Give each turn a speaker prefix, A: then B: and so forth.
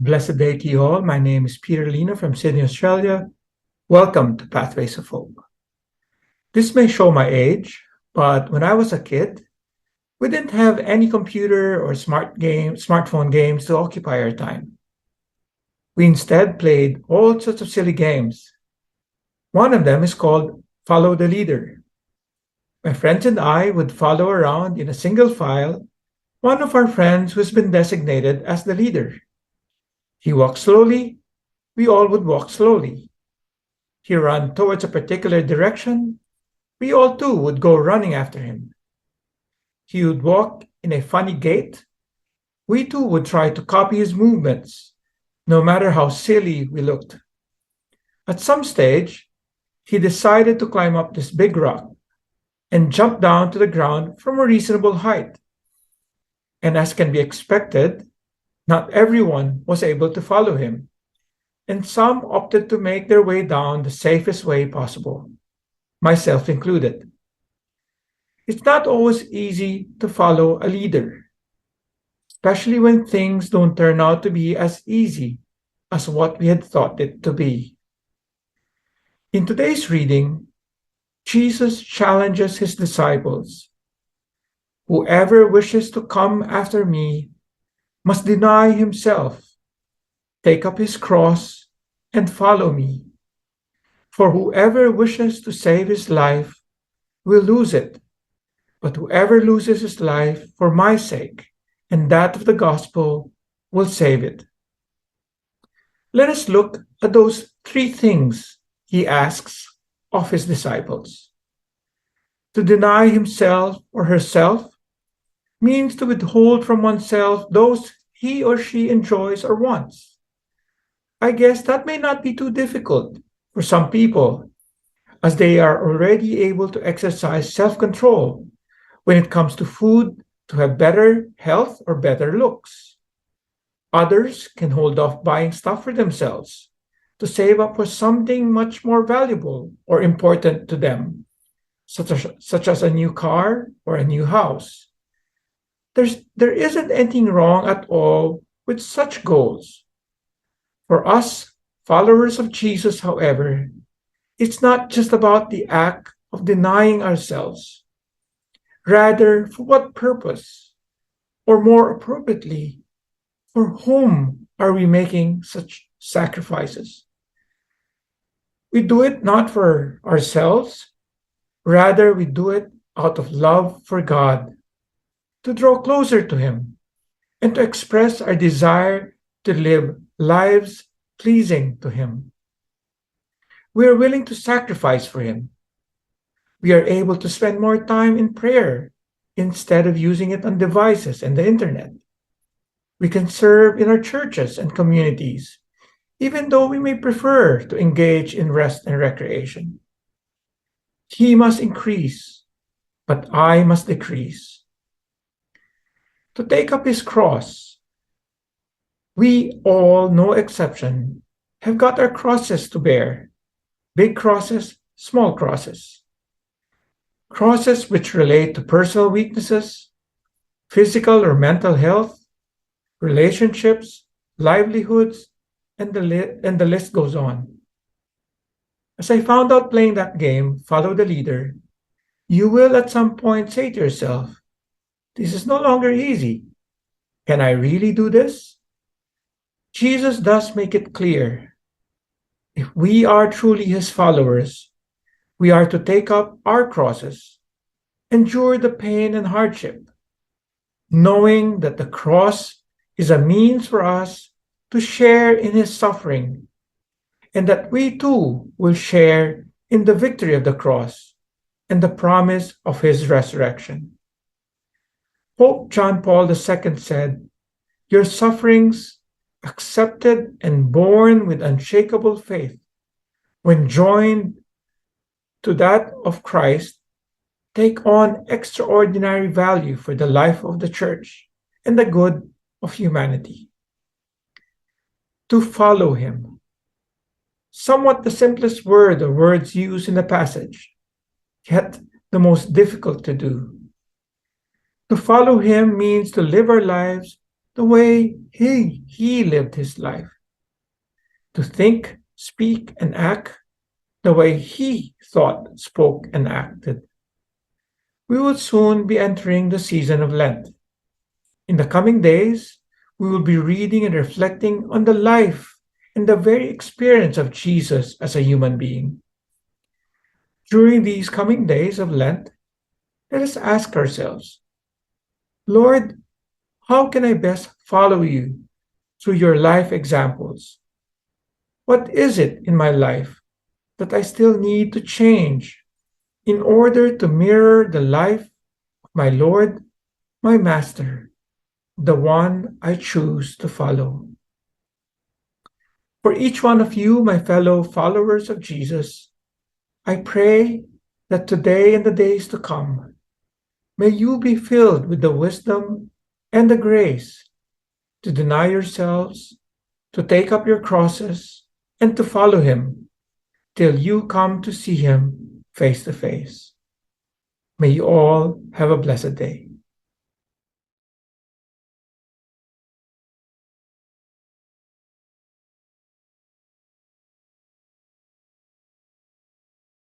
A: Blessed day to you all. My name is Peter Lina from Sydney, Australia. Welcome to Pathways of Hope. This may show my age, but when I was a kid, we didn't have any computer or smartphone games to occupy our time. We instead played all sorts of silly games. One of them is called Follow the Leader. My friends and I would follow around in a single file one of our friends who's been designated as the leader. He walked slowly, we all would walk slowly. He ran towards a particular direction, we all too would go running after him. He would walk in a funny gait, we too would try to copy his movements, no matter how silly we looked. At some stage, he decided to climb up this big rock and jump down to the ground from a reasonable height. And as can be expected, not everyone was able to follow him, and some opted to make their way down the safest way possible, myself included. It's not always easy to follow a leader, especially when things don't turn out to be as easy as what we had thought it to be. In today's reading, Jesus challenges his disciples. Whoever wishes to come after me must deny himself, take up his cross, and follow me. For whoever wishes to save his life will lose it, but whoever loses his life for my sake and that of the gospel will save it. Let us look at those three things he asks of his disciples. To deny himself or herself means to withhold from oneself those he or she enjoys or wants. I guess that may not be too difficult for some people, as they are already able to exercise self-control when it comes to food to have better health or better looks. Others can hold off buying stuff for themselves to save up for something much more valuable or important to them, such as a new car or a new house. There isn't anything wrong at all with such goals. For us, followers of Jesus, however, it's not just about the act of denying ourselves. Rather, for what purpose? Or more appropriately, for whom are we making such sacrifices? We do it not for ourselves, rather, we do it out of love for God, to draw closer to him, and to express our desire to live lives pleasing to him. We are willing to sacrifice for him. We are able to spend more time in prayer instead of using it on devices and the internet. We can serve in our churches and communities, even though we may prefer to engage in rest and recreation. He must increase, but I must decrease. To take up his cross, we all, no exception, have got our crosses to bear. Big crosses, small crosses. Crosses which relate to personal weaknesses, physical or mental health, relationships, livelihoods, and the list goes on. As I found out playing that game, Follow the Leader, you will at some point say to yourself, this is no longer easy. Can I really do this? Jesus does make it clear. If we are truly his followers, we are to take up our crosses, endure the pain and hardship, knowing that the cross is a means for us to share in his suffering, and that we too will share in the victory of the cross and the promise of his resurrection. Pope John Paul II said, "Your sufferings, accepted and borne with unshakable faith, when joined to that of Christ, take on extraordinary value for the life of the Church and the good of humanity." To follow him. Somewhat the simplest word or words used in the passage, yet the most difficult to do. To follow him means to live our lives the way he lived his life, to think, speak, and act the way he thought, spoke, and acted. We will soon be entering the season of Lent. In the coming days, we will be reading and reflecting on the life and the very experience of Jesus as a human being. During these coming days of Lent, let us ask ourselves, Lord, how can I best follow you through your life examples? What is it in my life that I still need to change in order to mirror the life of my Lord, my Master, the one I choose to follow? For each one of you, my fellow followers of Jesus, I pray that today and the days to come, may you be filled with the wisdom and the grace to deny yourselves, to take up your crosses, and to follow him till you come to see him face to face. May you all have a blessed day.